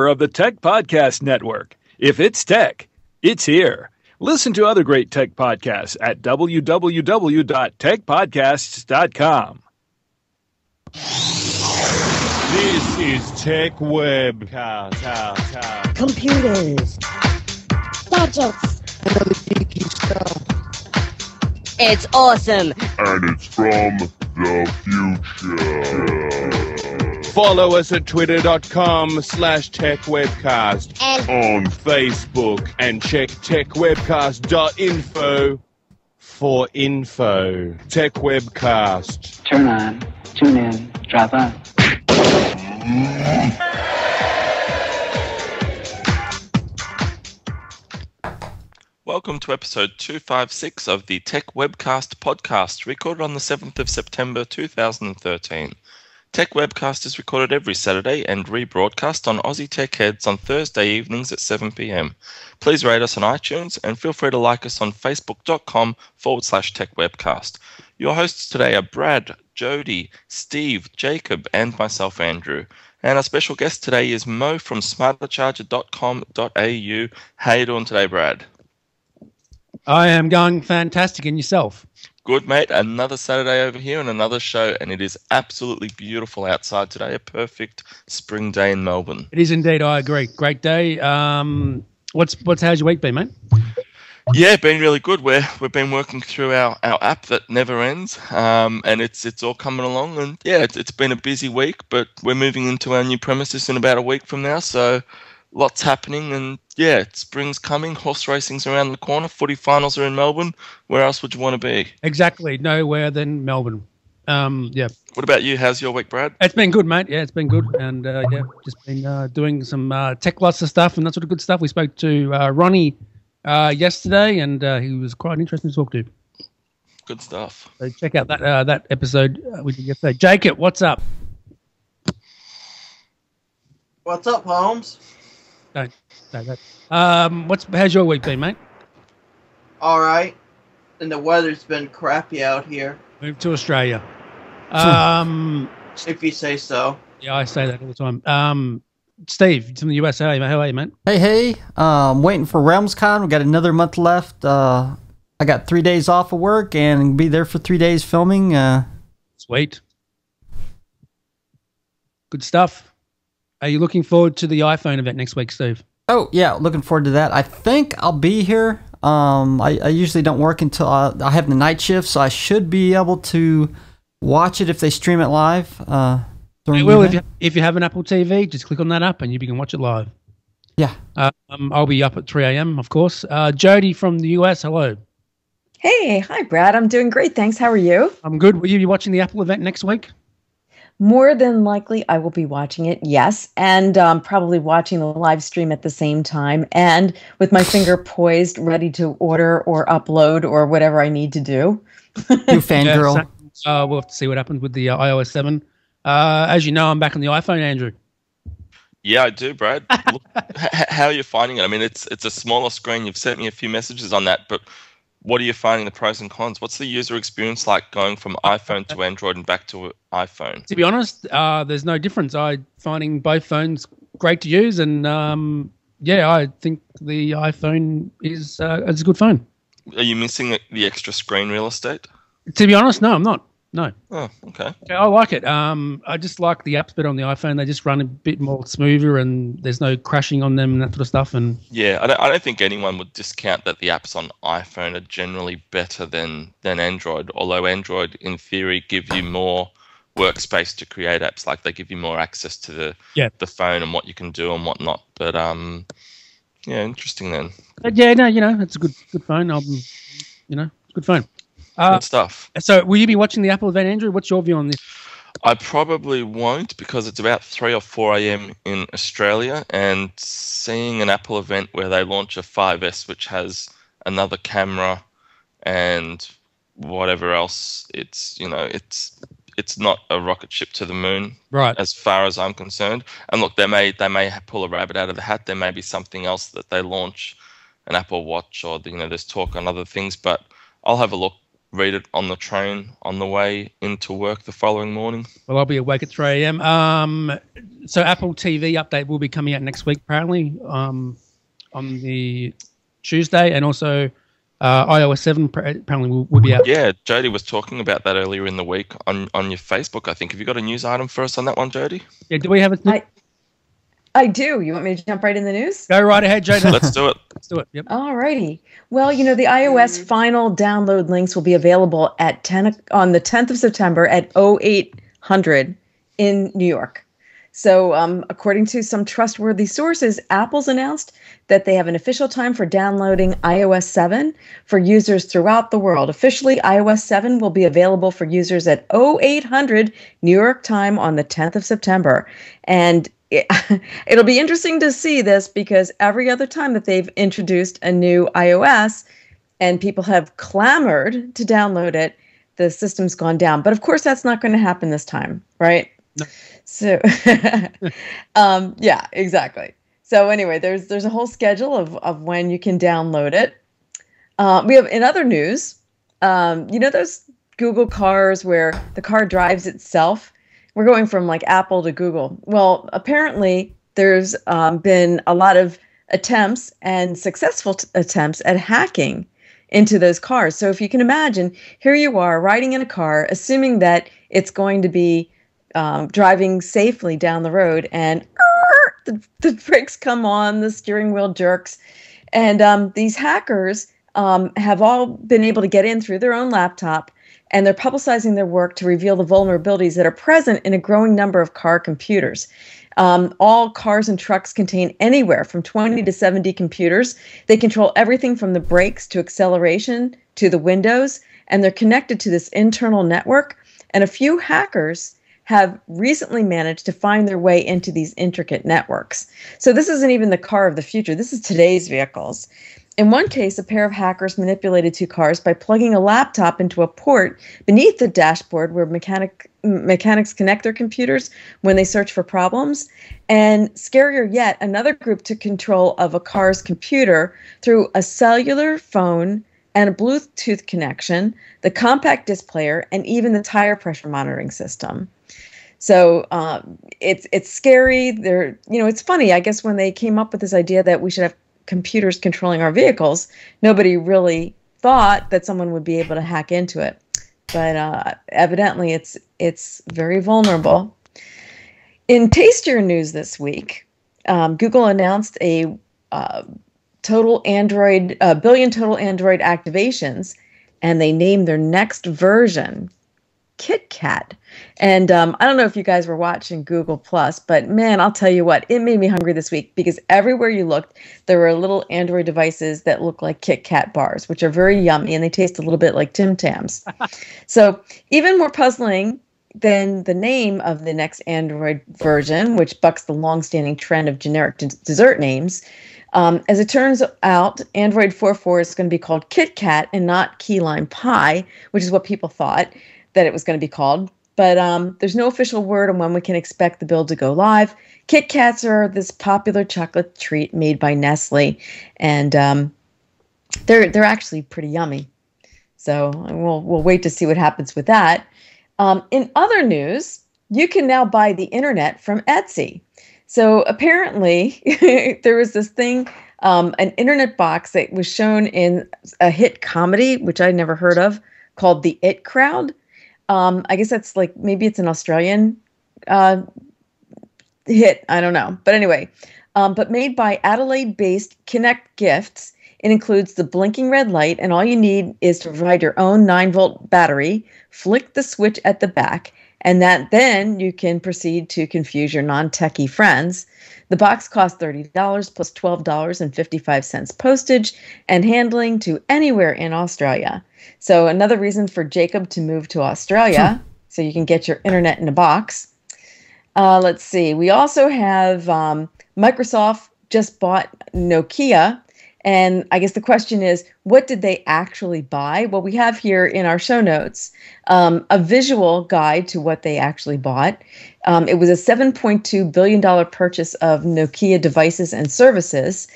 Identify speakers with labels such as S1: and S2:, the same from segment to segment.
S1: of the Tech Podcast Network. If it's tech, it's here. Listen to other great tech podcasts at www.techpodcasts.com.
S2: This is Tech Webcast.
S3: Computers. Gadgets.
S4: Another geeky stuff.
S3: It's awesome.
S5: And it's from the future.
S2: Follow us at twitter.com/techwebcast
S3: And
S2: on Facebook and check techwebcast.info for info. Tech Webcast.
S6: Turn on, tune in, drop on.
S7: Welcome to episode 256 of the Tech Webcast podcast, recorded on the 7th of September 2013. Tech Webcast is recorded every Saturday and rebroadcast on Aussie Tech Heads on Thursday evenings at 7 p.m. Please rate us on iTunes and feel free to like us on facebook.com/techwebcast. Your hosts today are Brad, Jody, Steve, Jacob, and myself, Andrew. And our special guest today is Mo from smartcharger.com.au. How you doing today, Brad?
S8: I am going fantastic. And yourself?
S7: Good, mate. Another Saturday over here and another show, and it is absolutely beautiful outside today. A perfect spring day in Melbourne.
S8: It is indeed. I agree. Great day. How's your week been, mate?
S7: Yeah, been really good. We've been working through our app that never ends, and it's all coming along. And yeah, it's been a busy week, but we're moving into our new premises in about a week from now, so lots happening. And yeah, spring's coming. Horse racing's around the corner. Footy finals are in Melbourne. Where else would you want to be? Exactly.
S8: Nowhere than Melbourne. Yeah.
S7: What about you? How's your week, Brad?
S8: It's been good, mate. Yeah, it's been good. And just been doing some tech lots of stuff and that sort of good stuff. We spoke to Ronnie yesterday, and he was quite interesting to talk to.
S7: Good stuff.
S8: So check out that episode we did yesterday. Jacob, what's up?
S9: What's up, Holmes?
S8: Don't say that. How's your week been, mate?
S9: All right. And the weather's been crappy out here.
S8: Moved to Australia.
S9: If you say so.
S8: Yeah, I say that all the time. Steve, from the US, how are you, mate?
S4: Hey, I'm waiting for RealmsCon. We got another month left. I got 3 days off of work and be there for 3 days filming.
S8: Sweet. Good stuff. Are you looking forward to the iPhone event next week, Steve?
S4: Oh, yeah, looking forward to that. I think I'll be here. I usually don't work until I have the night shift, so I should be able to watch it if they stream it live.
S8: You will if you have an Apple TV. Just click on that app and you can watch it live.
S4: Yeah.
S8: I'll be up at 3 a.m. of course. Jody from the US, hello.
S10: Hey, hi Brad. I'm doing great, thanks. How are you?
S8: I'm good. Will you be watching the Apple event next week?
S10: More than likely, I will be watching it, yes, and probably watching the live stream at the same time, and with my finger poised, ready to order or upload or whatever I need to do.
S4: You fangirl.
S8: Yeah, we'll have to see what happens with the iOS 7. As you know, I'm back on the iPhone, Andrew.
S7: Yeah, I do, Brad. Look, how are you finding it? I mean, it's a smaller screen. You've sent me a few messages on that, but what are you finding the pros and cons? What's the user experience like going from iPhone to Android and back to iPhone?
S8: To be honest, there's no difference. I'm finding both phones great to use, and I think the iPhone is a good phone.
S7: Are you missing the extra screen real estate?
S8: To be honest, no, I'm not. No.
S7: Oh, okay.
S8: I like it. I just like the apps better on the iPhone. They just run a bit more smoother, and there's no crashing on them and that sort of stuff. And
S7: yeah, I don't think anyone would discount that the apps on iPhone are generally better than Android. Although Android, in theory, give you more workspace to create apps. Like they give you more access to the phone and what you can do and whatnot. But yeah, interesting then.
S8: But yeah, no, it's a good phone. It's a good phone.
S7: Good stuff.
S8: So will you be watching the Apple event, Andrew? What's your view on this?
S7: I probably won't because it's about 3 or 4 a.m. in Australia, and seeing an Apple event where they launch a 5S which has another camera and whatever else, it's not a rocket ship to the moon,
S8: right?
S7: As far as I'm concerned. And look, they may pull a rabbit out of the hat. There may be something else that they launch, an Apple Watch, or there's talk on other things, but I'll have a look read it on the train on the way into work the following morning.
S8: Well, I'll be awake at 3 a.m. So Apple TV update will be coming out next week, apparently, on the Tuesday, and also iOS 7 apparently will be out.
S7: Yeah, Jody was talking about that earlier in the week on your Facebook, I think. Have you got a news item for us on that one, Jody?
S8: Yeah, do we have a...
S10: I do. You want me to jump right in the news?
S8: Go right ahead, Jody.
S7: Let's do it.
S8: Let's do it. Yep.
S10: All righty. Well, the iOS final download links will be available on the 10th of September at 0800 in New York. So, according to some trustworthy sources, Apple's announced that they have an official time for downloading iOS 7 for users throughout the world. Officially, iOS 7 will be available for users at 0800 New York time on the 10th of September. And it'll be interesting to see this because every other time that they've introduced a new iOS and people have clamored to download it, the system's gone down. But of course, that's not going to happen this time, right?
S8: No.
S10: So, yeah, exactly. So anyway, there's a whole schedule of when you can download it. We have, in other news, those Google cars where the car drives itself? We're going from like Apple to Google. Well, apparently there's been a lot of attempts and successful attempts at hacking into those cars. So if you can imagine, here you are riding in a car, assuming that it's going to be driving safely down the road, and the brakes come on, the steering wheel jerks, and these hackers have all been able to get in through their own laptop, and they're publicizing their work to reveal the vulnerabilities that are present in a growing number of car computers. All cars and trucks contain anywhere from 20 to 70 computers. They control everything from the brakes to acceleration to the windows, and they're connected to this internal network. And a few hackers have recently managed to find their way into these intricate networks. So this isn't even the car of the future. This is today's vehicles. In one case, a pair of hackers manipulated two cars by plugging a laptop into a port beneath the dashboard where mechanics connect their computers when they search for problems. And scarier yet, another group took control of a car's computer through a cellular phone and a Bluetooth connection, the compact disc player, and even the tire pressure monitoring system. So it's scary. It's funny. I guess when they came up with this idea that we should have computers controlling our vehicles, nobody really thought that someone would be able to hack into it. But evidently, it's very vulnerable. In tastier news this week, Google announced a billion total Android activations, and they named their next version KitKat. And I don't know if you guys were watching Google Plus, but man, I'll tell you what, it made me hungry this week because everywhere you looked, there were little Android devices that look like KitKat bars, which are very yummy, and they taste a little bit like Tim Tams. So even more puzzling than the name of the next Android version, which bucks the long-standing trend of generic dessert names. As it turns out, Android 4.4 is going to be called KitKat and not Key Lime Pie, which is what people thought that it was going to be called. But there's no official word on when we can expect the build to go live. Kit Kats are this popular chocolate treat made by Nestle, and they're actually pretty yummy. So we'll wait to see what happens with that. In other news, you can now buy the internet from Etsy. So apparently there was this thing, an internet box that was shown in a hit comedy, which I'd never heard of, called The It Crowd. I guess that's like, maybe it's an Australian hit. I don't know. But anyway, but made by Adelaide-based Connect Gifts. It includes the blinking red light, and all you need is to provide your own 9-volt battery, flick the switch at the back, and then you can proceed to confuse your non-techie friends. The box costs $30 plus $12.55 postage and handling to anywhere in Australia. So another reason for Jacob to move to Australia, so you can get your internet in a box. Let's see. We also have Microsoft just bought Nokia. And I guess the question is, what did they actually buy? Well, we have here in our show notes a visual guide to what they actually bought. It was a $7.2 billion purchase of Nokia devices and services,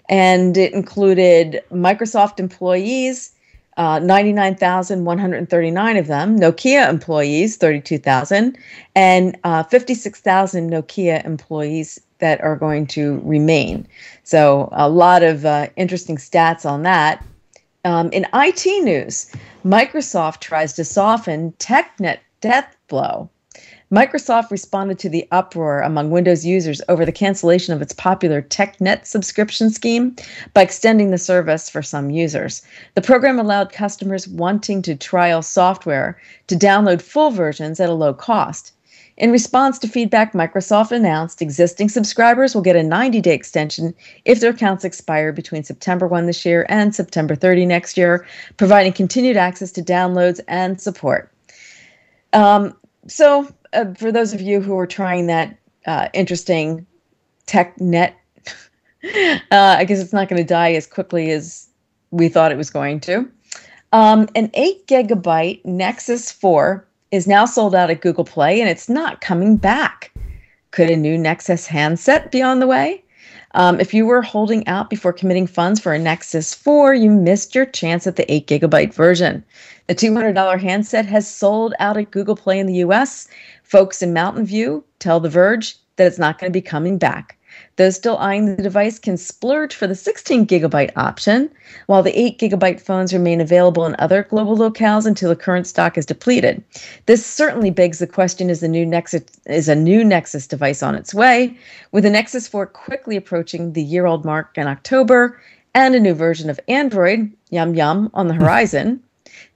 S10: and it included Microsoft employees, 99,139 of them, Nokia employees, 32,000, and 56,000 Nokia employees that are going to remain. So a lot of interesting stats on that. In IT news, Microsoft tries to soften TechNet death blow. Microsoft responded to the uproar among Windows users over the cancellation of its popular TechNet subscription scheme by extending the service for some users. The program allowed customers wanting to trial software to download full versions at a low cost. In response to feedback, Microsoft announced existing subscribers will get a 90-day extension if their accounts expire between September 1 this year and September 30 next year, providing continued access to downloads and support. For those of you who are trying that interesting TechNet, I guess it's not going to die as quickly as we thought it was going to. An 8 gigabyte Nexus 4 is now sold out at Google Play, and it's not coming back. Could a new Nexus handset be on the way? If you were holding out before committing funds for a Nexus 4, you missed your chance at the 8 gigabyte version. The $200 handset has sold out at Google Play in the US. Folks in Mountain View tell The Verge that it's not going to be coming back. Those still eyeing the device can splurge for the 16 gigabyte option, while the 8 gigabyte phones remain available in other global locales until the current stock is depleted. This certainly begs the question, is a new Nexus device on its way? With the Nexus 4 quickly approaching the year-old mark in October and a new version of Android, yum yum, on the horizon,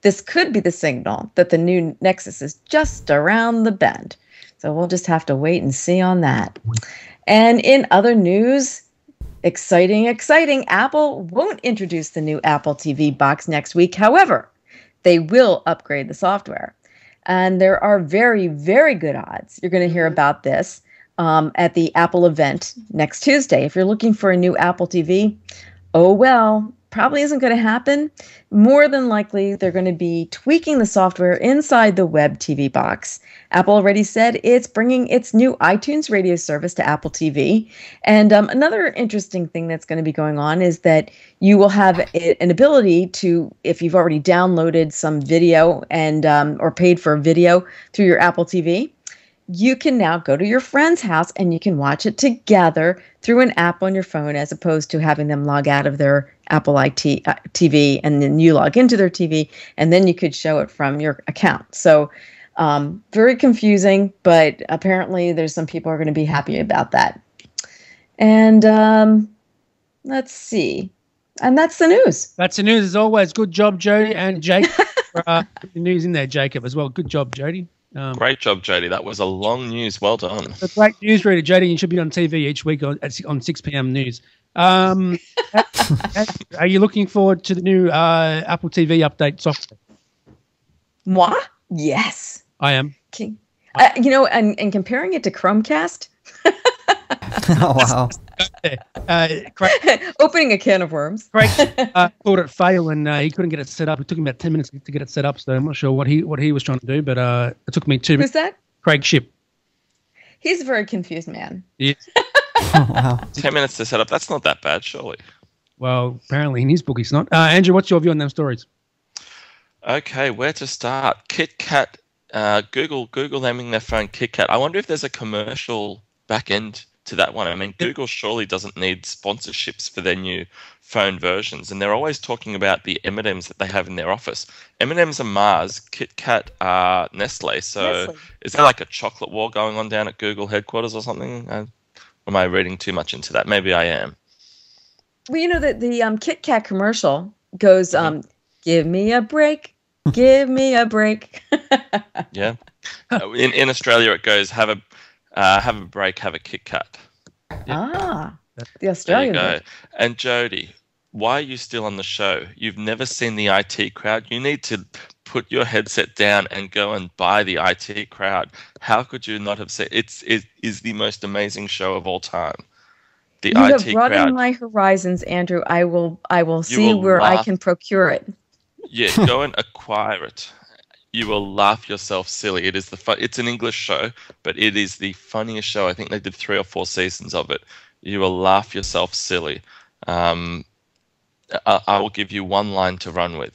S10: this could be the signal that the new Nexus is just around the bend. So we'll just have to wait and see on that. And in other news, exciting, Apple won't introduce the new Apple TV box next week. However, they will upgrade the software. And there are very, very good odds you're going to hear about this at the Apple event next Tuesday. If you're looking for a new Apple TV, oh well, probably isn't going to happen. More than likely, they're going to be tweaking the software inside the web TV box. Apple already said it's bringing its new iTunes radio service to Apple TV. And another interesting thing that's going to be going on is that you will have an ability to, if you've already downloaded some video and or paid for a video through your Apple TV, you can now go to your friend's house and you can watch it together through an app on your phone, as opposed to having them log out of their Apple TV and then you log into their TV and then you could show it from your account. So very confusing, but apparently there's some people who are going to be happy about that. And let's see. And that's the news.
S8: That's the news as always. Good job, Jody and Jake. The news in there, Jacob, as well. Good job, Jody.
S7: Great job, Jody. That was a long news. Well done.
S8: A great newsreader, Jody. You should be on TV each week on 6 p.m. news. Are you looking forward to the new Apple TV update software?
S10: Moi? Yes.
S8: I am.
S10: And comparing it to Chromecast.
S4: Oh, wow.
S10: Opening a can of worms.
S8: Craig called it fail, and he couldn't get it set up. It took him about 10 minutes to get it set up, so I'm not sure what he was trying to do, but it took me 2 minutes.
S10: Who's that?
S8: Craig Ship.
S10: He's a very confused man.
S8: Yes.
S4: Oh, wow.
S7: 10 minutes to set up. That's not that bad, surely.
S8: Well, apparently in his book it's not. Andrew, what's your view on them stories?
S7: Okay, where to start? KitKat, Google naming their phone KitKat. I wonder if there's a commercial back end to that one. I mean, Google surely doesn't need sponsorships for their new phone versions, and they're always talking about the M&Ms that they have in their office. M&Ms are Mars, KitKat are Nestle. So is there like a chocolate war going on down at Google headquarters or something? Am I reading too much into that? Maybe I am.
S10: Well, you know that the KitKat commercial goes, "Give me a break, give me a break."
S7: Yeah. In Australia, it goes, "Have a break, have a KitKat."
S10: Ah, the Australian.
S7: There you go. And Jody, why are you still on the show? You've never seen the IT Crowd. You need to put your headset down and go and buy the IT Crowd. How could you not have seen it? It is the most amazing show of all time. The
S10: you
S7: IT
S10: have broadened
S7: Crowd.
S10: my horizons, Andrew. I will see where I can procure it.
S7: Yeah, go and acquire it. You will laugh yourself silly. It is it's an English show, but it is the funniest show. I think they did 3 or 4 seasons of it. You will laugh yourself silly. I will give you one line to run with.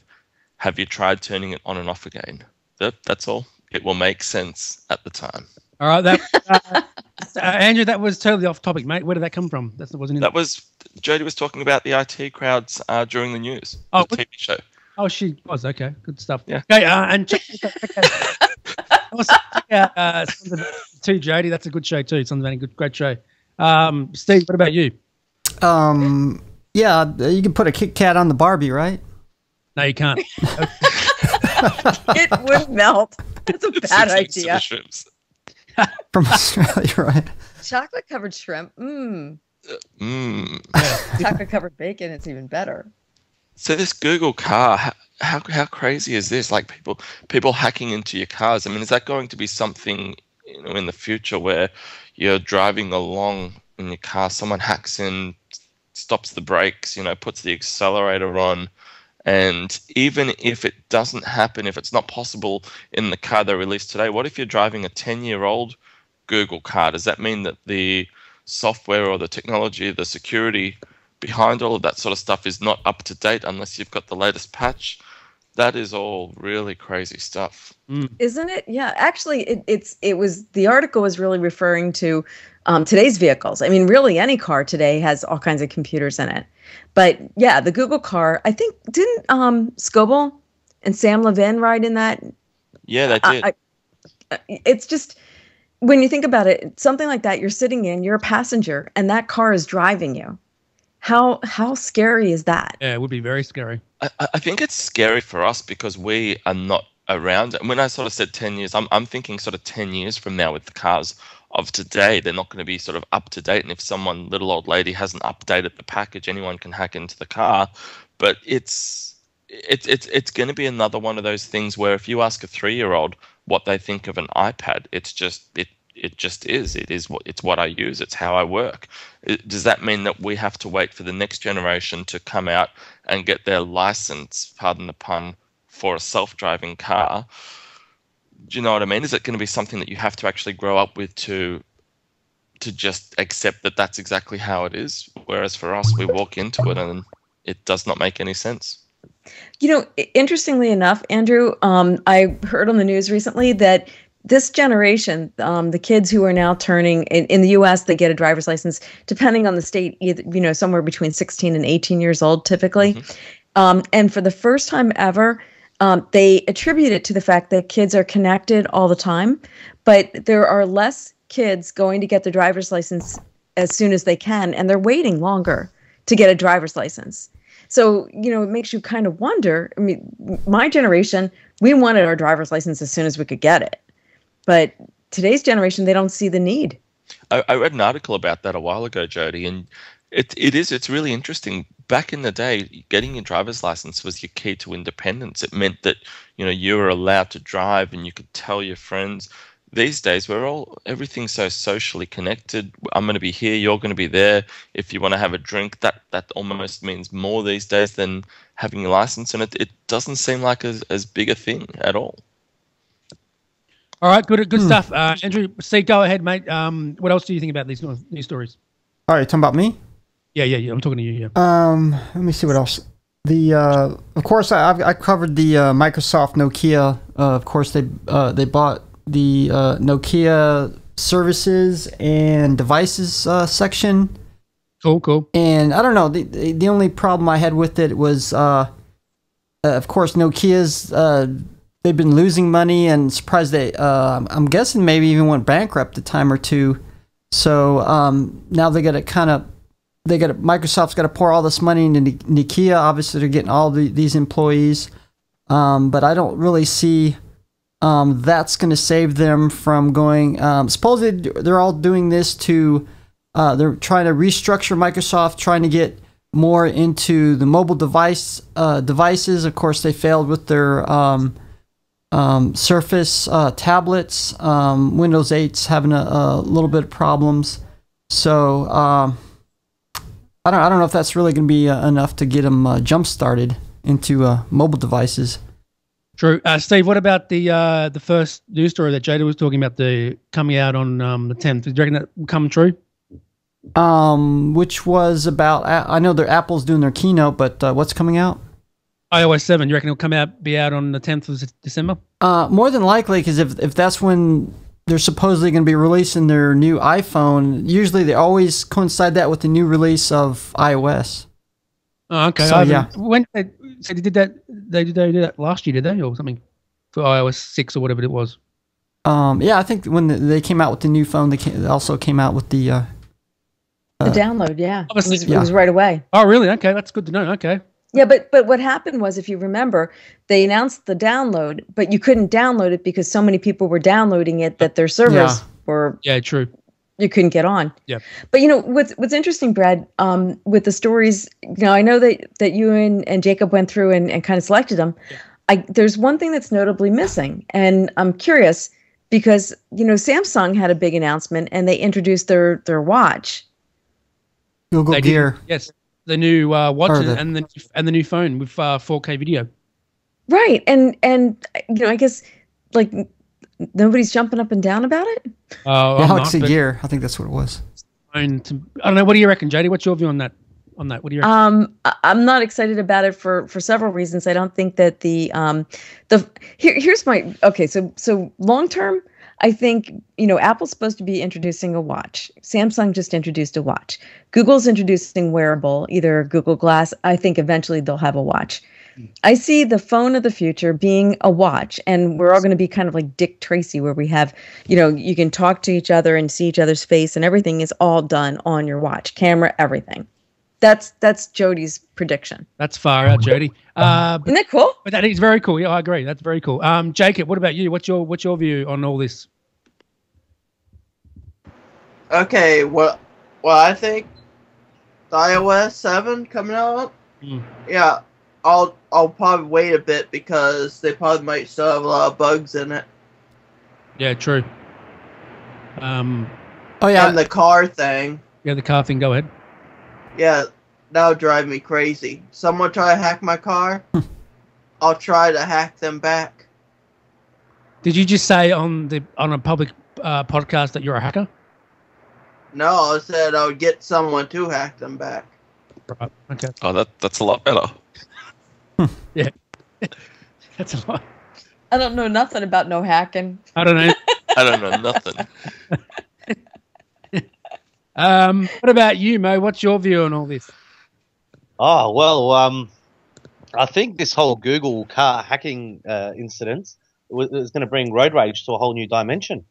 S7: have you tried turning it on and off again? That's all. It will make sense at the time.
S8: All right, Andrew, that was totally off topic, mate. Where did that come from? That wasn't in.
S7: That was Jodie was talking about the IT crowds during the news.
S8: Oh,
S7: the TV show.
S8: Oh, she was okay. Good stuff.
S7: Yeah.
S8: Okay, and check out Sons of too, Jodie. That's a good show too. Sons of Anarchy, great show. Steve, what about you?
S4: Yeah, you can put a Kit Kat on the Barbie, right?
S8: No, you can't.
S10: It would melt. That's a bad idea.
S4: From Australia, right?
S10: Chocolate covered shrimp. Mmm.
S7: Mm.
S10: Chocolate covered bacon. It's even better.
S7: So this Google car, how crazy is this? Like people hacking into your cars. I mean, is that going to be something, in the future where you're driving along in your car, someone hacks in, stops the brakes, puts the accelerator on, and even if it doesn't happen, if it's not possible in the car they released today, what if you're driving a 10-year-old Google car? Does that mean that the software or the technology, the security behind all of that sort of stuff is not up to date unless you've got the latest patch? That is all really crazy stuff.
S10: Isn't it? Yeah, actually, it was, the article was really referring to today's vehicles. I mean, really, any car today has all kinds of computers in it. But yeah, the Google car, I think, didn't Scoble and Sam Levin ride in that?
S7: Yeah, they did.
S10: It's just, when you think about it, something like that, you're sitting in, you're a passenger, and that car is driving you. How scary is that?
S8: Yeah, it would be very scary.
S7: I think it's scary for us because we are not around. And when I sort of said 10 years, I'm thinking sort of 10 years from now with the cars of today, they're not going to be sort of up to date. And if someone, little old lady, hasn't updated the package, anyone can hack into the car. But it's going to be another one of those things where if you ask a 3-year-old what they think of an iPad, it's just it's what I use. It's how I work. Does that mean that we have to wait for the next generation to come out and get their license, pardon the pun, for a self-driving car? Do you know what I mean? Is it going to be something that you have to actually grow up with to just accept that that's exactly how it is? Whereas for us, we walk into it and it does not make any sense.
S10: Interestingly enough, Andrew, I heard on the news recently that this generation, the kids who are now turning in the U.S., they get a driver's license, depending on the state, either, somewhere between 16 and 18 years old, typically. Mm-hmm. And for the first time ever, they attribute it to the fact that kids are connected all the time, but there are less kids going to get their driver's license as soon as they can, and they're waiting longer to get a driver's license. So, it makes you kind of wonder. I mean, my generation, we wanted our driver's license as soon as we could get it. But today's generation, they don't see the need.
S7: I read an article about that a while ago, Jodie, and it's really interesting. Back in the day, getting your driver's license was your key to independence. It meant that, you were allowed to drive and you could tell your friends. These days, everything's so socially connected. I'm going to be here, you're going to be there. If you want to have a drink, that almost means more these days than having a license, and it doesn't seem like as big a thing at all.
S8: All right, good stuff. Andrew, Steve, go ahead, mate. What else do you think about these stories?
S4: All right, talking about me?
S8: Yeah, I'm talking to you. Yeah.
S4: Let me see what else. Of course, I covered the Microsoft Nokia. Of course, they bought the Nokia services and devices section.
S8: Cool.
S4: And I don't know. The only problem I had with it was, of course, Nokia's. They've been losing money, and surprised I'm guessing maybe even went bankrupt a time or two. So now Microsoft's got to pour all this money into Nokia. Obviously, they're getting all these employees, but I don't really see that's going to save them from going. Supposedly, they're all doing this to. They're trying to restructure Microsoft, trying to get more into the mobile devices. Of course, they failed with their Surface tablets. Windows 8's having a little bit of problems. So I don't know if that's really going to be enough to get them jump started into mobile devices.
S8: True. Steve, what about the first news story that Jada was talking about, the coming out on the 10th? Do you reckon that will come true?
S4: Which was about, I know Apple's doing their keynote, but what's coming out?
S8: iOS 7. You reckon it'll be out on the 10th of December?
S4: More than likely, because if that's when they're supposedly going to be releasing their new iPhone, usually they always coincide that with the new release of iOS.
S8: Oh, okay.
S4: So, yeah.
S8: When so they did that, they did that last year, did they, or something for iOS 6 or whatever it was?
S4: Yeah, I think when they came out with the new phone, they also came out with the
S10: download. Yeah,
S8: Obviously-
S10: it was right away.
S8: Oh, really? Okay, that's good to know. Okay.
S10: Yeah, but what happened was, if you remember, they announced the download, but you couldn't download it because so many people were downloading it that their servers were.
S8: Yeah, true.
S10: You couldn't get on.
S8: Yeah.
S10: But what's interesting, Brad, with the stories, I know that you and Jacob went through and kind of selected them. Yeah. There's one thing that's notably missing, and I'm curious because Samsung had a big announcement and they introduced their watch.
S4: Google Gear.
S8: Yes, the new watch and the new phone with 4K video.
S10: Right, and I guess like nobody's jumping up and down about it.
S4: Galaxy Gear, I think that's what it was.
S8: I don't know. What do you reckon, JD? What's your view on that? What do you reckon?
S10: I'm not excited about it for several reasons. I don't think that here's my okay. So long term, I think Apple's supposed to be introducing a watch. Samsung just introduced a watch. Google's introducing wearable, either Google Glass. I think eventually they'll have a watch. I see the phone of the future being a watch, and we're all going to be kind of like Dick Tracy, where we have, you can talk to each other and see each other's face, and everything is all done on your watch, camera, everything. That's Jody's prediction.
S8: That's far out, Jody.
S10: Isn't that cool?
S8: But that is very cool. Yeah, I agree. That's very cool. Jacob, what about you? What's your view on all this?
S9: Okay, well, I think the iOS 7 coming out. Yeah, I'll probably wait a bit because they probably might still have a lot of bugs in it.
S8: Yeah, true.
S9: And the car thing.
S8: Yeah, the car thing. Go ahead.
S9: Yeah, that'll drive me crazy. Someone try to hack my car, I'll try to hack them back.
S8: Did you just say on a public podcast that you're a hacker?
S9: No, I said I would get someone to hack them back.
S8: Right. Okay.
S7: Oh, that's a lot better.
S8: Yeah. That's a lot.
S10: I don't know nothing about no hacking.
S8: I don't know.
S7: I don't know nothing.
S8: What about you, Mo? What's your view on all this?
S11: Oh, well, I think this whole Google car hacking incident is going to bring road rage to a whole new dimension.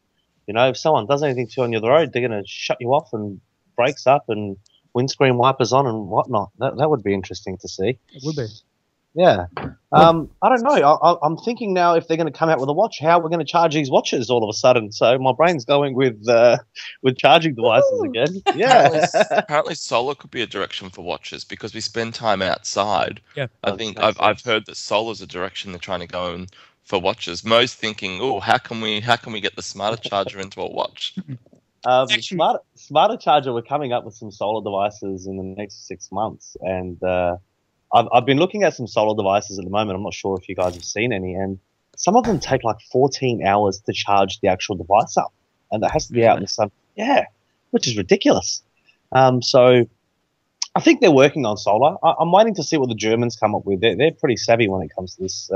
S11: If someone does anything to you on the road, they're going to shut you off and brakes up and windscreen wipers on and whatnot. That would be interesting to see.
S8: It would be.
S11: Yeah. I don't know. I'm thinking now, if they're going to come out with a watch, how we're going to charge these watches all of a sudden. So my brain's going with charging devices again. Yeah.
S7: Apparently solar could be a direction for watches because we spend time outside.
S8: Yeah.
S7: I think I've heard that solar's a direction they're trying to go in for watches. Mo's thinking, how can we get the smarter charger into a watch?
S11: Smarter charger, we're coming up with some solar devices in the next 6 months, and I've been looking at some solar devices at the moment. I'm not sure if you guys have seen any, and some of them take like 14 hours to charge the actual device up, and that has to be out in the sun. Yeah, which is ridiculous. So I think they're working on solar. I'm waiting to see what the Germans come up with. They're pretty savvy when it comes to this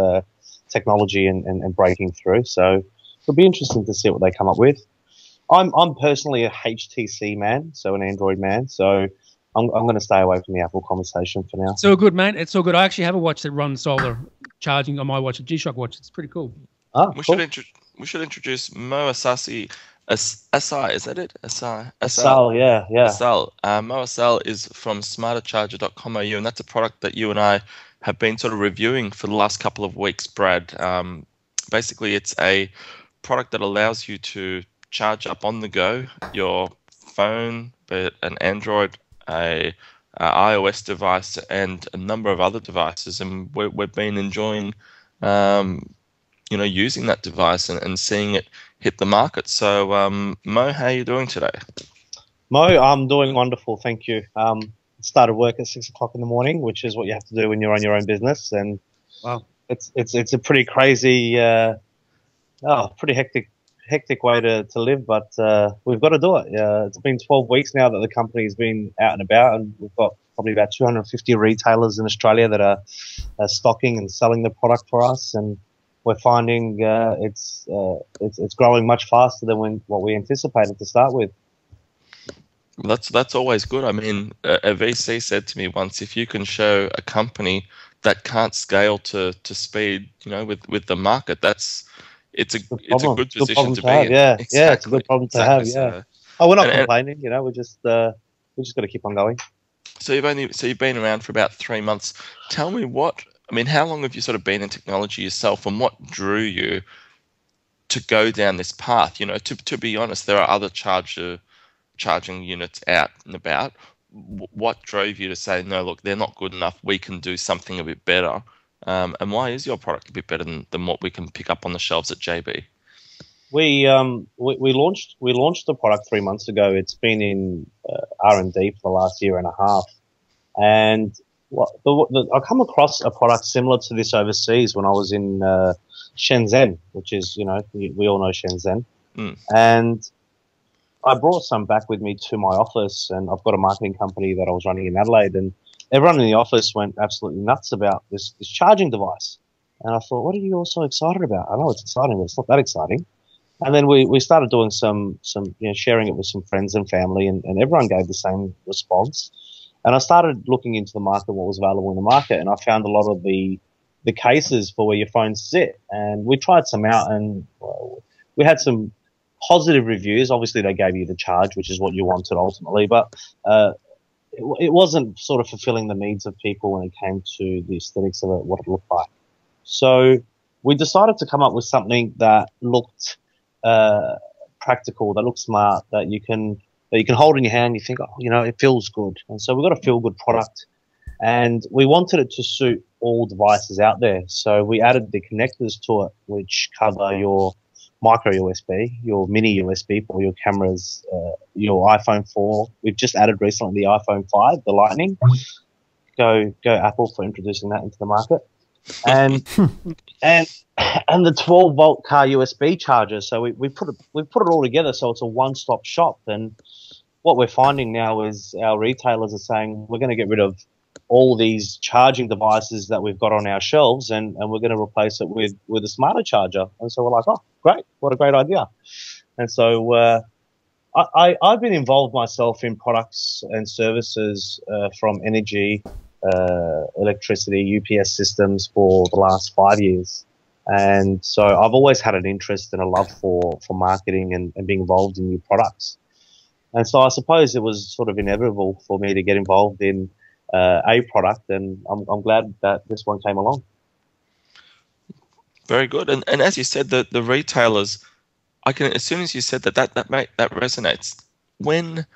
S11: technology and breaking through. So it'll be interesting to see what they come up with. I'm personally a HTC man, so an Android man. So I'm going to stay away from the Apple conversation for now.
S8: It's all good, man. It's all good. I actually have a watch that runs solar charging on my watch, a G-Shock watch. It's pretty cool.
S11: Oh,
S7: we
S11: cool.
S7: should introduce Mo Asasi. Asai, is that it?
S11: Asal, yeah.
S7: Asal. Mo Asal is from smartercharger.com.au, and that's a product that you and I have been sort of reviewing for the last couple of weeks, Brad. Basically, it's a product that allows you to charge up on the go your phone, be it an Android, a iOS device, and a number of other devices, and we've been enjoying using that device and seeing it hit the market. So Mo, how are you doing today?
S11: Mo, I'm doing wonderful, thank you. Started work at 6 o'clock in the morning, which is what you have to do when you're on your own business, and
S8: wow,
S11: it's a pretty crazy pretty hectic way to live, but we've got to do it. It's been 12 weeks now that the company's been out and about, and we've got probably about 250 retailers in Australia that are stocking and selling the product for us, and we're finding it's growing much faster than what we anticipated to start with.
S7: That's always good. I mean, a VC said to me once, if you can show a company that can't scale to speed, with the market, it's a good position to be in.
S11: Yeah,
S7: exactly.
S11: yeah, it's a good problem to have. Yeah. We're not complaining. We just got to keep on going.
S7: So you've been around for about 3 months. Tell me how long have you sort of been in technology yourself, and what drew you to go down this path? To be honest, there are other charging units out and about. What drove you to say, no, look, they're not good enough, we can do something a bit better? And why is your product a bit better than what we can pick up on the shelves at JB?
S11: We launched the product 3 months ago. It's been in R&D for the last year and a half, and I come across a product similar to this overseas when I was in Shenzhen, which is we all know Shenzhen, and I brought some back with me to my office, and I've got a marketing company that I was running in Adelaide, and everyone in the office went absolutely nuts about this charging device. And I thought, what are you all so excited about? I know it's exciting, but it's not that exciting. And then we started doing some sharing it with some friends and family, and everyone gave the same response. And I started looking into the market, what was available in the market, and I found a lot of the cases for where your phones sit. And we tried some out, and we had some positive reviews. Obviously, they gave you the charge, which is what you wanted ultimately, but it wasn't sort of fulfilling the needs of people when it came to the aesthetics of it, what it looked like. So we decided to come up with something that looked practical, that looked smart, that you can hold in your hand. You think, it feels good. And so we got a feel good product, and we wanted it to suit all devices out there. So we added the connectors to it, which cover your micro USB, your mini USB for your cameras, your iPhone 4. We've just added recently the iPhone 5, the Lightning. Go Apple for introducing that into the market. And and the 12-volt car USB charger. So we put it all together, so it's a one-stop shop. And what we're finding now is our retailers are saying, we're going to get rid of all these charging devices that we've got on our shelves, and we're going to replace it with a smarter charger. And so we're like, oh, great, what a great idea. And so I've been involved myself in products and services from energy, electricity, UPS systems for the last 5 years. And so I've always had an interest and a love for marketing and being involved in new products. And so I suppose it was sort of inevitable for me to get involved in a product, and I'm glad that this one came along.
S7: Very good. And as you said, the retailers, as soon as you said that resonates. When,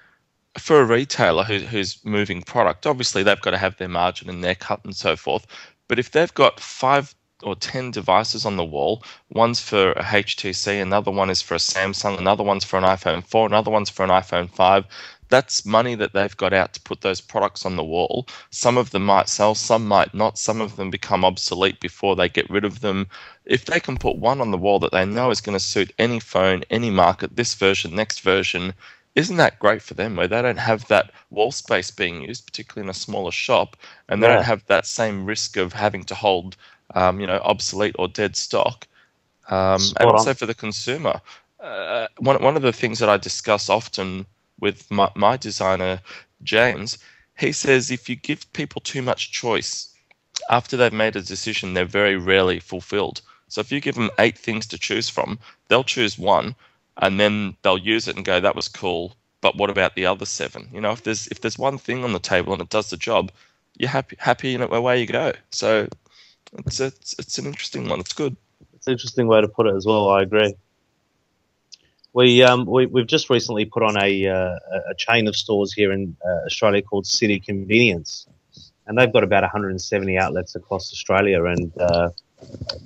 S7: for a retailer who's moving product, obviously they've got to have their margin and their cut and so forth. But if they've got 5 or 10 devices on the wall, one's for a HTC, another one is for a Samsung, another one's for an iPhone 4, another one's for an iPhone 5, that's money that they've got out to put those products on the wall. Some of them might sell, some might not. Some of them become obsolete before they get rid of them. If they can put one on the wall that they know is going to suit any phone, any market, this version, next version, isn't that great for them, where they don't have that wall space being used, particularly in a smaller shop, and they don't have that same risk of having to hold obsolete or dead stock. And also for the consumer, one of the things that I discuss often with my designer, James, he says if you give people too much choice, after they've made a decision, they're very rarely fulfilled. So if you give them 8 things to choose from, they'll choose one, and then they'll use it and go, that was cool, but what about the other 7? If there's one thing on the table and it does the job, you're happy and away you go. So it's an interesting one. It's good.
S11: It's an interesting way to put it as well. I agree. We've just recently put on a chain of stores here in Australia called City Convenience, and they've got about 170 outlets across Australia. And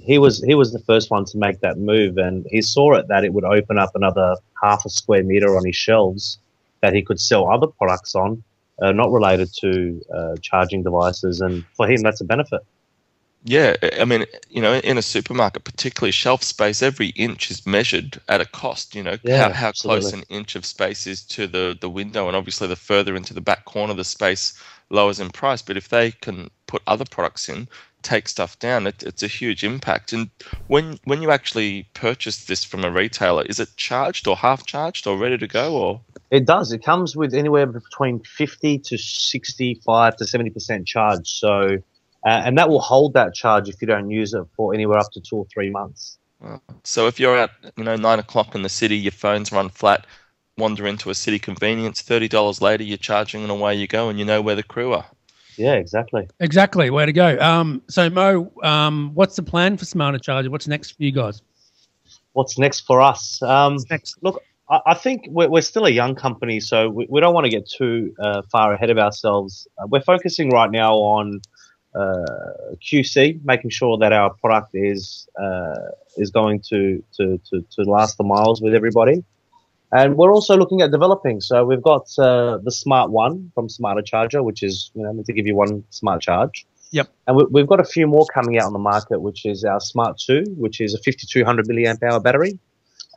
S11: he was the first one to make that move, and he saw that it would open up another half a square meter on his shelves that he could sell other products on, not related to charging devices. And for him, that's a benefit.
S7: Yeah, I mean, in a supermarket, particularly shelf space, every inch is measured at a cost. How close an inch of space is to the window, and obviously the further into the back corner the space, lowers in price, but if they can put other products in, take stuff down, it's a huge impact. And when you actually purchase this from a retailer, is it charged or half charged or ready to go? Or
S11: It does. It comes with anywhere between 50 to 65 to 70% charge. So, and that will hold that charge if you don't use it for anywhere up to 2 or 3 months.
S7: so if you're at 9 o'clock in the city, your phone's run flat, wander into a city convenience, $30 later, you're charging and away you go, and you know where the crew are.
S11: Yeah, exactly.
S8: Exactly. Way to go. So Mo, what's the plan for Smartcharger? What's next for you guys?
S11: What's next for us?
S8: Next.
S11: Look, I think we're still a young company, so we don't want to get too far ahead of ourselves. We're focusing right now on QC, making sure that our product is going to last the miles with everybody. And we're also looking at developing. So we've got the Smart 1 from Smartcharger, which is meant to give you one smart charge.
S8: Yep.
S11: And we've got a few more coming out on the market, which is our Smart 2, which is a 5200 milliamp hour battery.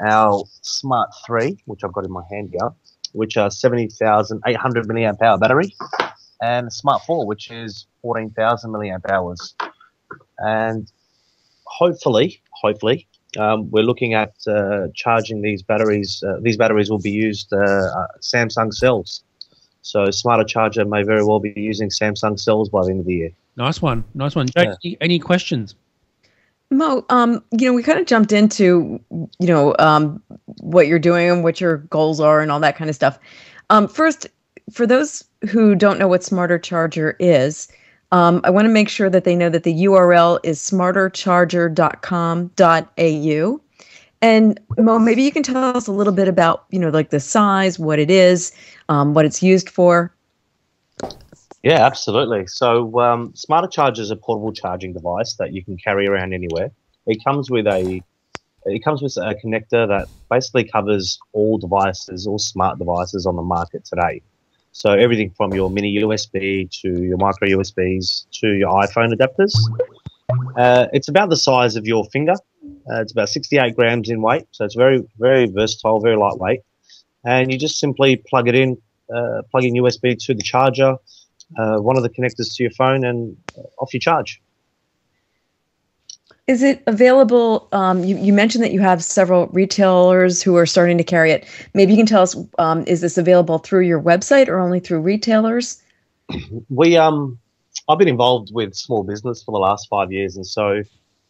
S11: Our Smart 3, which I've got in my hand here, which are 70,800 milliamp hour battery. And the Smart 4, which is 14,000 milliamp hours. And hopefully, we're looking at charging these batteries. These batteries will be used Samsung cells. So Smartcharger may very well be using Samsung cells by the end of the year.
S8: Nice one. Jake, any questions?
S10: Mo, we kind of jumped into, what you're doing and what your goals are and all that kind of stuff. First, for those who don't know what Smartcharger is, I want to make sure that they know that the URL is smartercharger.com.au. And Mo, maybe you can tell us a little bit about, like the size, what it is, what it's used for.
S11: Yeah, absolutely. So Smartcharger is a portable charging device that you can carry around anywhere. It comes with a connector that basically covers all devices, all smart devices on the market today. So everything from your mini USB to your micro USBs to your iPhone adapters. It's about the size of your finger. It's about 68 grams in weight, so it's very, very versatile, very lightweight. And you just simply plug it in, plug in USB to the charger, one of the connectors to your phone, and off you charge.
S10: Is it available? You mentioned that you have several retailers who are starting to carry it. Maybe you can tell us, is this available through your website or only through retailers?
S11: I've been involved with small business for the last 5 years, and so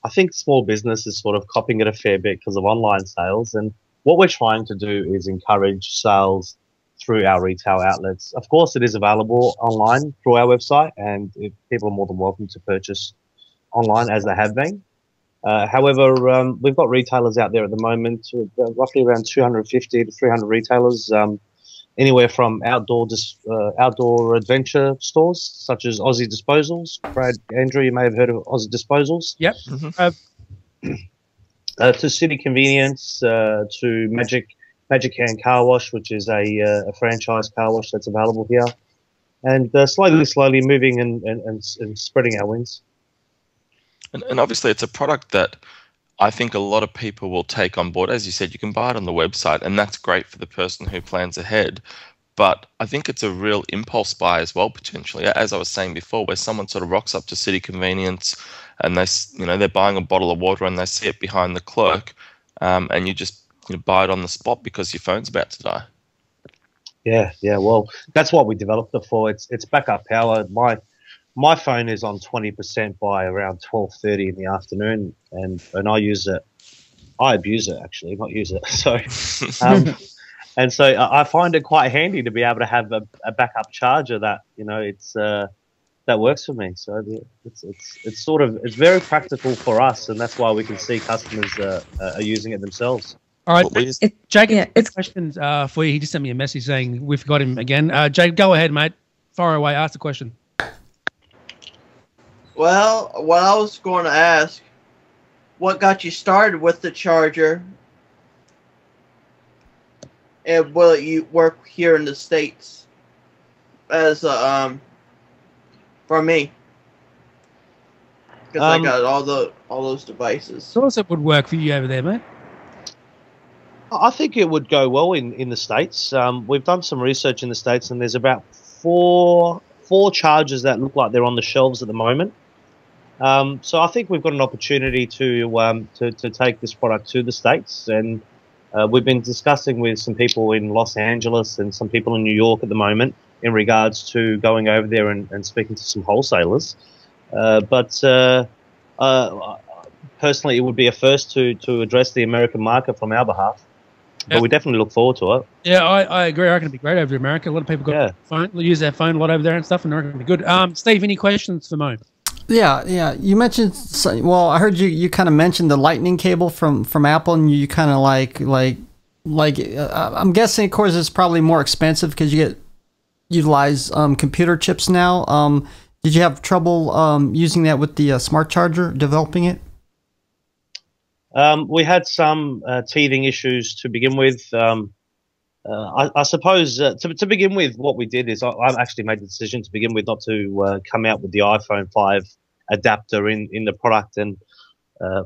S11: I think small business is sort of copying it a fair bit because of online sales. And what we're trying to do is encourage sales through our retail outlets. Of course, it is available online through our website, and people are more than welcome to purchase online as they have been. However, we've got retailers out there at the moment, roughly around 250 to 300 retailers, anywhere from outdoor adventure stores such as Aussie Disposals. Brad, Andrew, you may have heard of Aussie Disposals.
S8: Yep.
S11: To city convenience, to Magic Can Car Wash, which is a franchise car wash that's available here, and slowly moving and spreading our wings.
S7: And obviously, it's a product that I think a lot of people will take on board. As you said, you can buy it on the website, and that's great for the person who plans ahead. But I think it's a real impulse buy as well, potentially. As I was saying before, where someone sort of rocks up to city convenience and they're buying a bottle of water and they see it behind the clerk, and you just buy it on the spot because your phone's about to die.
S11: Yeah. Well, that's what we developed it for. It's backup power. My phone is on 20% by around 12:30 in the afternoon, and I use it. I abuse it, actually, not use it. So, and so I find it quite handy to be able to have a backup charger that that works for me. So it's very practical for us, and that's why we can see customers are using it themselves.
S8: All right, Jake, it's questions for you. He just sent me a message saying we've got him again. Jake, go ahead, mate. Fire away. Ask the question.
S9: Well, what I was going to ask, what got you started with the charger? And will you work here in the States as for me? Because I got all those devices.
S8: So also would work for you over there, mate.
S11: I think it would go well in the States. We've done some research in the States, and there's about four 4 chargers that look like they're on the shelves at the moment. So I think we've got an opportunity to take this product to the States, and we've been discussing with some people in Los Angeles and some people in New York at the moment in regards to going over there and speaking to some wholesalers. But personally, it would be a first to address the American market from our behalf. But we definitely look forward to it.
S8: Yeah, I agree. I reckon it'd be great over in America. A lot of people use their phone a lot over there and stuff, and I reckon it'd be good. Steve, any questions for Mo?
S4: Yeah. You mentioned, well, I heard you kind of mentioned the lightning cable from Apple, and you kind of I'm guessing, of course, it's probably more expensive because you utilize computer chips now. Did you have trouble using that with the smart charger, developing it?
S11: We had some teething issues to begin with. I suppose to begin with, what we did is I actually made the decision to begin with not to come out with the iPhone 5 adapter in the product. And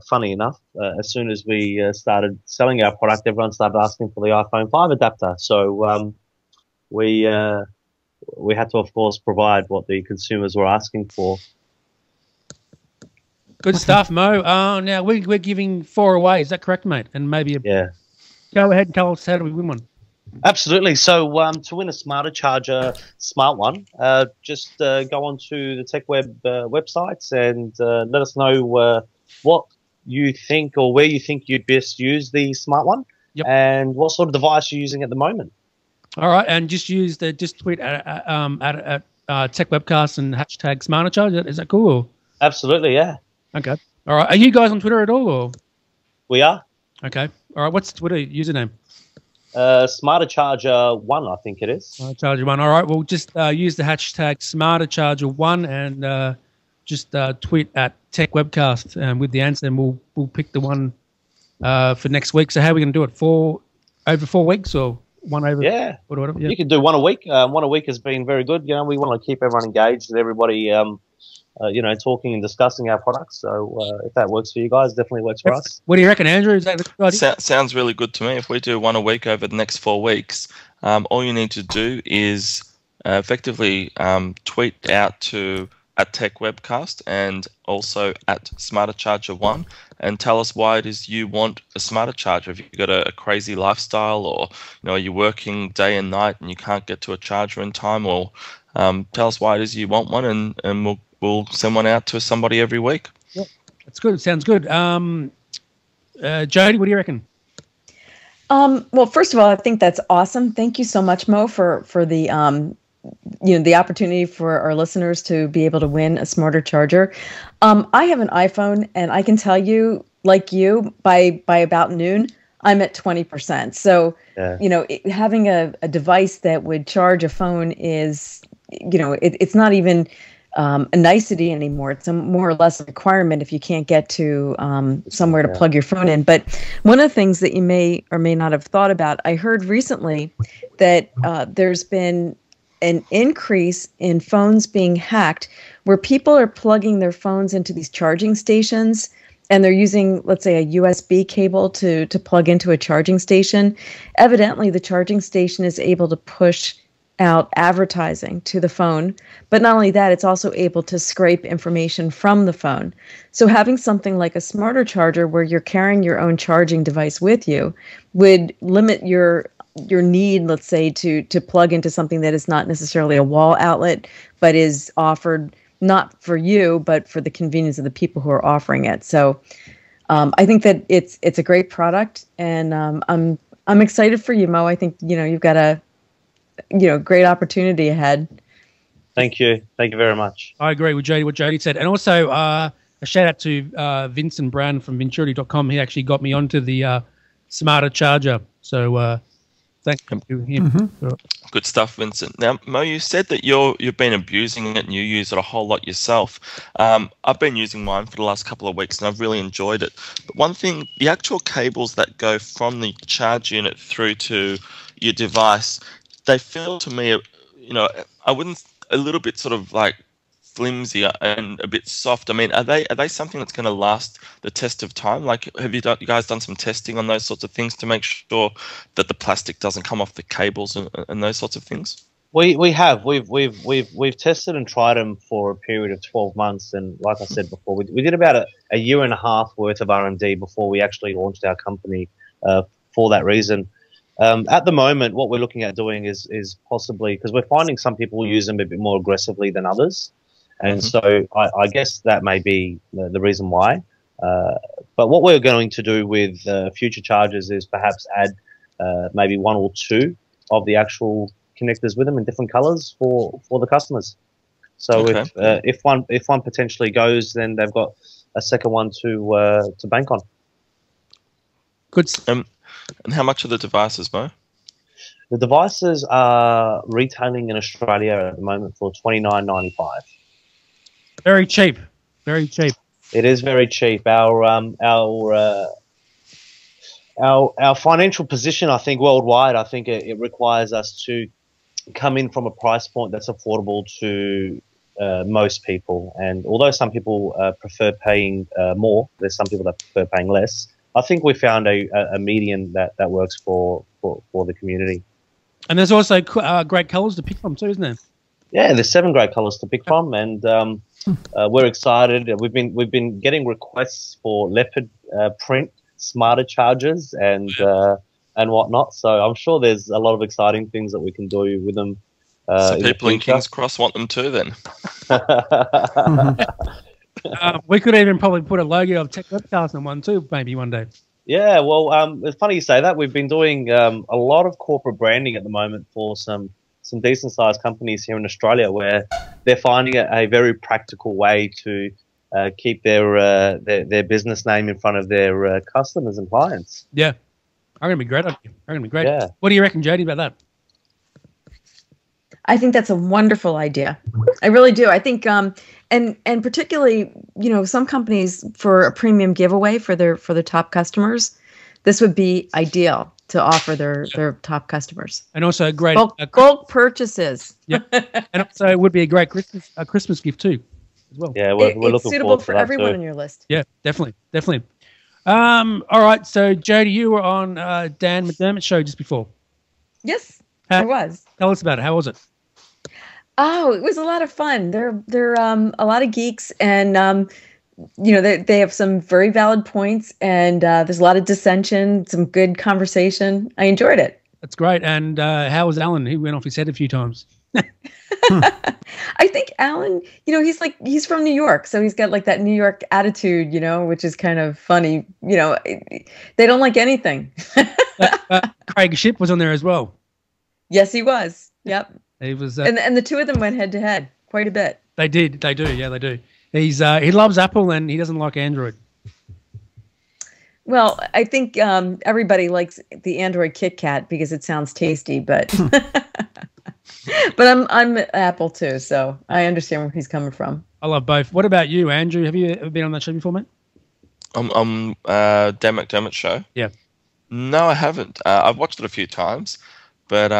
S11: funny enough, as soon as we started selling our product, everyone started asking for the iPhone 5 adapter. So we had to, of course, provide what the consumers were asking for.
S8: Good stuff, Mo. Now we're giving 4 away. Is that correct, mate? And maybe go ahead and tell us, how do we win one?
S11: Absolutely. So to win a Smartcharger Smart One, just go onto the TechWeb websites and let us know what you think or where you think you'd best use the Smart One, and what sort of device you're using at the moment.
S8: All right, and just tweet at TechWebcast and hashtag Smartcharger. Is that cool?
S11: Absolutely, yeah.
S8: Okay. All right. Are you guys on Twitter at all? Or?
S11: We are.
S8: Okay. All right. What's the Twitter username?
S11: Smartcharger1, I think it is.
S8: Smartcharger1. All right. Well, just use the hashtag Smartcharger1 and just tweet at TechWebcast with the answer, and we'll pick the one for next week. So how are we going to do it? Over 4 weeks or one over?
S11: Yeah.
S8: Whatever.
S11: You can do one a week. One a week has been very good. You know, we want to keep everyone engaged and everybody talking and discussing our products. So if that works for you guys, definitely works for us.
S8: What do you reckon, Andrew? Is that a good idea?
S7: Sounds really good to me. If we do one a week over the next 4 weeks, all you need to do is effectively tweet out to at TechWebcast and also at Smartcharger1 and tell us why it is you want a smarter charger. If you've got a crazy lifestyle, or you're working day and night and you can't get to a charger in time, or tell us why it is you want one, and we'll send one out to somebody every week.
S8: Yeah, that's good. Sounds good. Jody, what do you reckon?
S10: Well, first of all, I think that's awesome. Thank you so much, Mo, for the the opportunity for our listeners to be able to win a smarter charger. I have an iPhone, and I can tell you, like you, by about noon, I'm at 20%. So, having a device that would charge a phone is, it's not even a nicety anymore. It's more or less a requirement if you can't get to somewhere to plug your phone in. But one of the things that you may or may not have thought about, I heard recently that there's been an increase in phones being hacked where people are plugging their phones into these charging stations, and they're using, let's say, a USB cable to plug into a charging station. Evidently, the charging station is able to push out advertising to the phone. But not only that, it's also able to scrape information from the phone. So having something like a smarter charger where you're carrying your own charging device with you would limit your need, let's say, to plug into something that is not necessarily a wall outlet, but is offered not for you, but for the convenience of the people who are offering it. So I think that it's a great product, and I'm excited for you, Mo. I think you've got a great opportunity ahead.
S11: Thank you very much.
S8: I agree with Jody, what Jody said, and also a shout out to Vincent Brown from Venturity.com. He actually got me onto the smarter charger. So thank you to him.
S4: Mm-hmm.
S7: Good stuff, Vincent. Now, Mo, you said that you've been abusing it and you use it a whole lot yourself. I've been using mine for the last couple of weeks and I've really enjoyed it. But one thing, the actual cables that go from the charge unit through to your device, they feel to me, I wouldn't, a little bit sort of like flimsy and a bit soft. I mean, are they something that's going to last the test of time? Like, have you guys done some testing on those sorts of things to make sure that the plastic doesn't come off the cables and those sorts of things?
S11: We have we've tested and tried them for a period of 12 months, and like I said before, we did about a year and a half worth of R&D before we actually launched our company for that reason. At the moment, what we're looking at doing is possibly, because we're finding some people use them a bit more aggressively than others, and so I guess that may be the reason why. But what we're going to do with future chargers is perhaps add maybe one or two of the actual connectors with them in different colors for the customers. So if one potentially goes, then they've got a second one to bank on.
S8: Good.
S7: And how much are the devices, Mo?
S11: The devices are retailing in Australia at the moment for $29.95.
S8: Very cheap. Very cheap.
S11: It is very cheap. Our financial position, I think, worldwide, I think it requires us to come in from a price point that's affordable to most people. And although some people prefer paying more, there's some people that prefer paying less. I think we found a median that works for the community.
S8: And there's also great colours to pick from too, isn't there?
S11: Yeah, there's 7 great colours to pick from, and we're excited. We've been getting requests for leopard print Smartchargers and whatnot. So I'm sure there's a lot of exciting things that we can do with them.
S7: So people in King's Cross want them too, then.
S8: We could even probably put a logo of Tech Webcast on one too, maybe one day.
S11: Yeah, well, it's funny you say that. We've been doing a lot of corporate branding at the moment for some decent sized companies here in Australia, where they're finding it a very practical way to keep their business name in front of their customers and clients.
S8: Yeah, I'm gonna be great.
S11: Yeah.
S8: What do you reckon, Jody, about that?
S10: I think that's a wonderful idea. I really do. I think, and particularly, some companies, for a premium giveaway for their top customers, this would be ideal to offer their top customers.
S8: And also a great
S10: bulk purchases.
S8: Yeah, and also it would be a great Christmas gift too, as well.
S11: Yeah, we're looking
S10: it's suitable
S11: forward to
S10: for
S11: that
S10: everyone
S11: too.
S10: on your list.
S8: Yeah, definitely. All right, so Jody, you were on Dan McDermott's show just before.
S10: Yes, I was.
S8: Tell us about it. How was it?
S10: Oh, it was a lot of fun. They're a lot of geeks, and they have some very valid points, and there's a lot of dissension, some good conversation. I enjoyed it.
S8: That's great. And how was Alan? He went off his head a few times.
S10: I think Alan, he's from New York, so he's got like that New York attitude, which is kind of funny. They don't like anything.
S8: Craig Shipp was on there as well.
S10: Yes, he was. Yep.
S8: He was,
S10: and the two of them went head to head quite a bit.
S8: They do. Yeah, they do. He loves Apple and he doesn't like Android.
S10: Well, I think everybody likes the Android Kit Kat because it sounds tasty, but but I'm Apple too, so I understand where he's coming from.
S8: I love both. What about you, Andrew? Have you ever been on that show before, mate?
S7: Dan McDermott's show?
S8: Yeah.
S7: No, I haven't. I've watched it a few times, but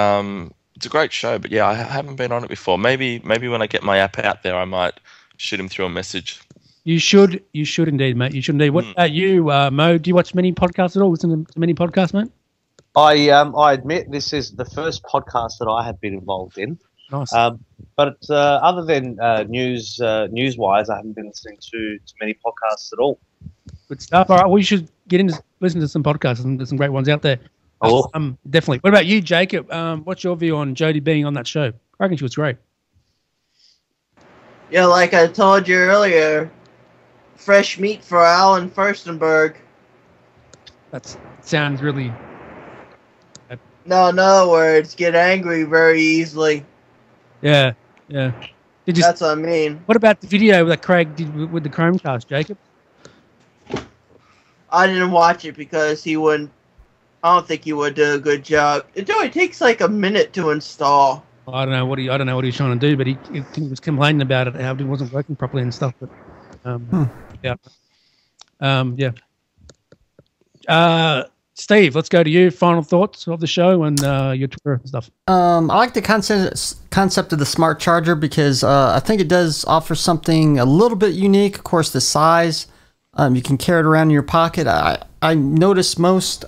S7: it's a great show. But yeah, I haven't been on it before. Maybe when I get my app out there, I might shoot him through a message. You should indeed, mate. You should indeed. What about you, Mo? Do you watch many podcasts at all? Listen to many podcasts, mate?
S11: I admit this is the first podcast that I have been involved in.
S8: Nice.
S11: But other than news-wise, I haven't been listening to many podcasts at all.
S8: Good stuff. All right, well, you should get into listen to some podcasts, and there's some great ones out there.
S11: Oh.
S8: Definitely. What about you, Jacob? What's your view on Jodie being on that show? I reckon she was great.
S9: Yeah, like I told you earlier, fresh meat for Alan Furstenberg.
S8: That sounds really...
S9: No words. Get angry very easily.
S8: Yeah.
S9: That's what I mean.
S8: What about the video that Craig did with the Chromecast, Jacob?
S9: I didn't watch it because he wouldn't. I don't think he would do a good job. It only takes like a minute to install.
S8: I don't know what he was trying to do, but he was complaining about it, how it wasn't working properly and stuff. But Steve, let's go to you. Final thoughts of the show and your Twitter and stuff.
S4: I like the concept of the smart charger because I think it does offer something a little bit unique. Of course, the size. You can carry it around in your pocket. I noticed most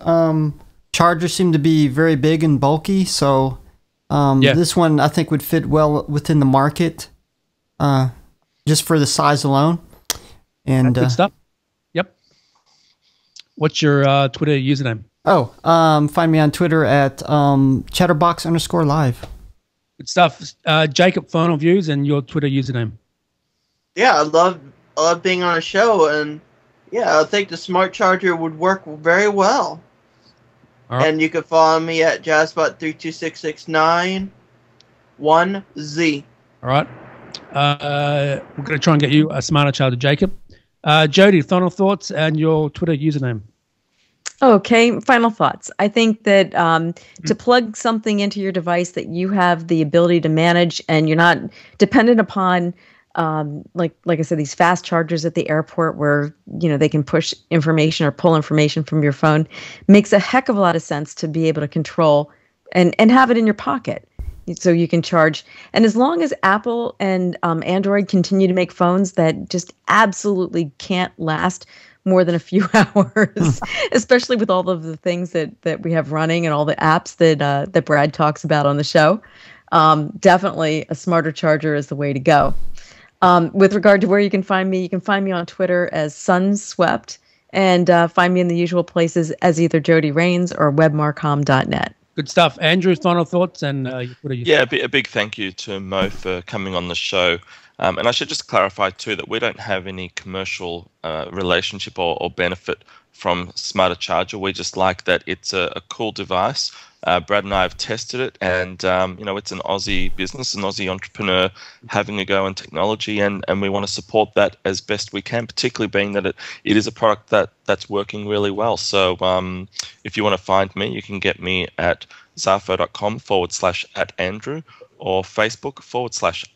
S4: chargers seem to be very big and bulky, so This one I think would fit well within the market, just for the size alone. And
S8: good stuff. Yep. What's your Twitter username?
S4: Find me on Twitter at chatterbox_live.
S8: Good stuff. Jacob, final views and your Twitter username.
S9: Yeah, I love being on a show, and yeah, I think the Smart Charger would work very well.
S8: All right.
S9: And you can follow me at jazzbot326691Z.
S8: All right. We're going to try and get you a smarter charger, Jacob. Jody, final thoughts and your Twitter username.
S10: Okay, final thoughts. I think that to plug something into your device that you have the ability to manage and you're not dependent upon, like I said, these fast chargers at the airport where, they can push information or pull information from your phone, makes a heck of a lot of sense to be able to control and have it in your pocket so you can charge. And as long as Apple and Android continue to make phones that just absolutely can't last more than a few hours, especially with all of the things that we have running and all the apps that Brad talks about on the show. Definitely a smarter charger is the way to go. With regard to where you can find me on Twitter as Sunswept, and find me in the usual places as either Jody Rains or webmarcom.net.
S8: Good stuff. Andrew, final thoughts and your Twitter username.
S7: Yeah, a big thank you to Mo for coming on the show. And I should just clarify too that we don't have any commercial relationship or benefit from Smarter Charger. We just like that it's a cool device. Brad and I have tested it, and it's an Aussie business, an Aussie entrepreneur having a go in technology, and we want to support that as best we can, particularly being that it is a product that's working really well. So if you want to find me, you can get me at zafo.com/@Andrew, or Facebook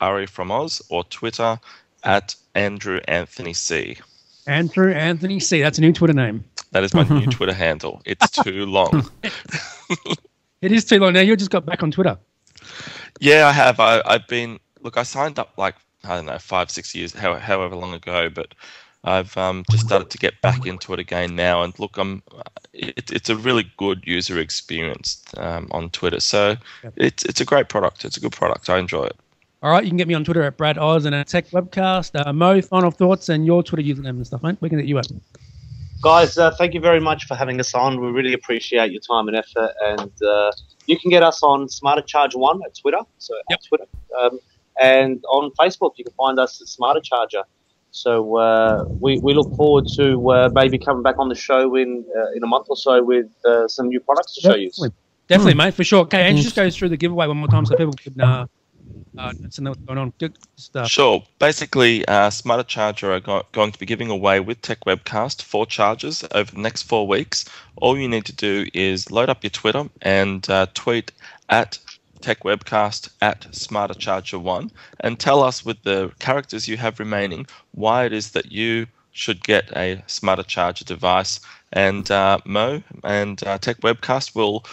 S7: /Ari from Oz, or Twitter at Andrew Anthony C.
S8: Andrew Anthony C. That's a new Twitter name.
S7: That is my new Twitter handle. It's too long.
S8: It is too long. Now you just got back on Twitter.
S7: Yeah, I have. I've been. Look, I signed up 5-6 years, however long ago, but I've just started to get back into it again now. And look, it's a really good user experience on Twitter. So it's a great product. It's a good product. I enjoy it.
S8: All right, you can get me on Twitter at Brad Oz and at Tech Webcast. Mo, final thoughts and your Twitter username and stuff, mate. We can get you up.
S11: Guys, thank you very much for having us on. We really appreciate your time and effort. And you can get us on Smarter Charger 1 at Twitter. So at Twitter. And on Facebook, you can find us at Smarter Charger. So we look forward to maybe coming back on the show in a month or so with some new products to show you.
S8: Definitely, mate, for sure. Okay, and just go through the giveaway one more time so people could know what's going on. Good stuff.
S7: Sure. Basically, Smarter Charger are going to be giving away with Tech Webcast 4 chargers over the next 4 weeks. All you need to do is load up your Twitter and tweet at Tech Webcast at SmarterCharger1 and tell us with the characters you have remaining why it is that you should get a Smarter Charger device. And Mo and Tech Webcast will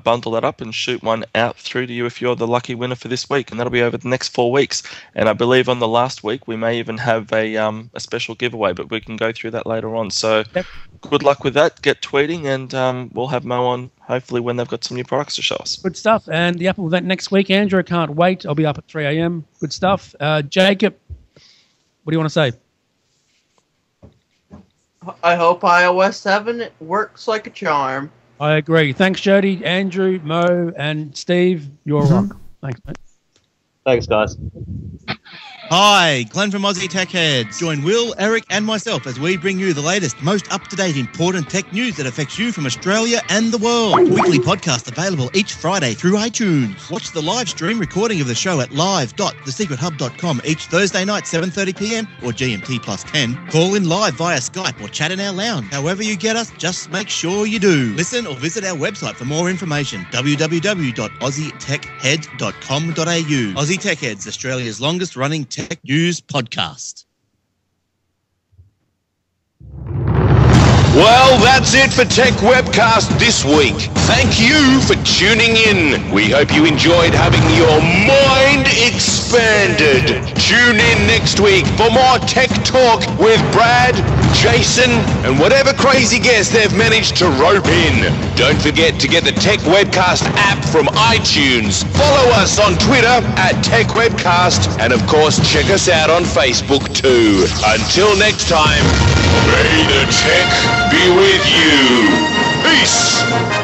S7: bundle that up and shoot one out through to you if you're the lucky winner for this week, and that'll be over the next 4 weeks. And I believe on the last week we may even have a special giveaway, but we can go through that later on. So good luck with that. Get tweeting, and we'll have Mo on hopefully when they've got some new products to show us.
S8: Good stuff. And the Apple event next week, Andrew, I can't wait. I'll be up at 3 a.m. Good stuff. Jacob, what do you want to say?
S9: I hope iOS 7 works like a charm.
S8: I agree. Thanks, Jody, Andrew, Mo, and Steve. You're rock. Thanks, mate.
S11: Thanks, guys.
S12: Hi, Glenn from Aussie Tech Heads. Join Will, Eric, and myself as we bring you the latest, most up-to-date, important tech news that affects you from Australia and the world. Weekly podcast available each Friday through iTunes. Watch the live stream recording of the show at live.thesecrethub.com each Thursday night, 7:30 p.m. or GMT plus 10. Call in live via Skype or chat in our lounge. However you get us, just make sure you do. Listen or visit our website for more information, www.aussietechhead.com.au. Aussie Tech Heads, Australia's longest-running tech news podcast.
S13: Well, that's it for Tech Webcast this week. Thank you for tuning in. We hope you enjoyed having your mind expanded. Tune in next week for more tech talk with Brad, Jason, and whatever crazy guest they've managed to rope in. Don't forget to get the Tech Webcast app from iTunes. Follow us on Twitter at Tech Webcast, and of course check us out on Facebook too. Until next time, may the tech be with you. Peace!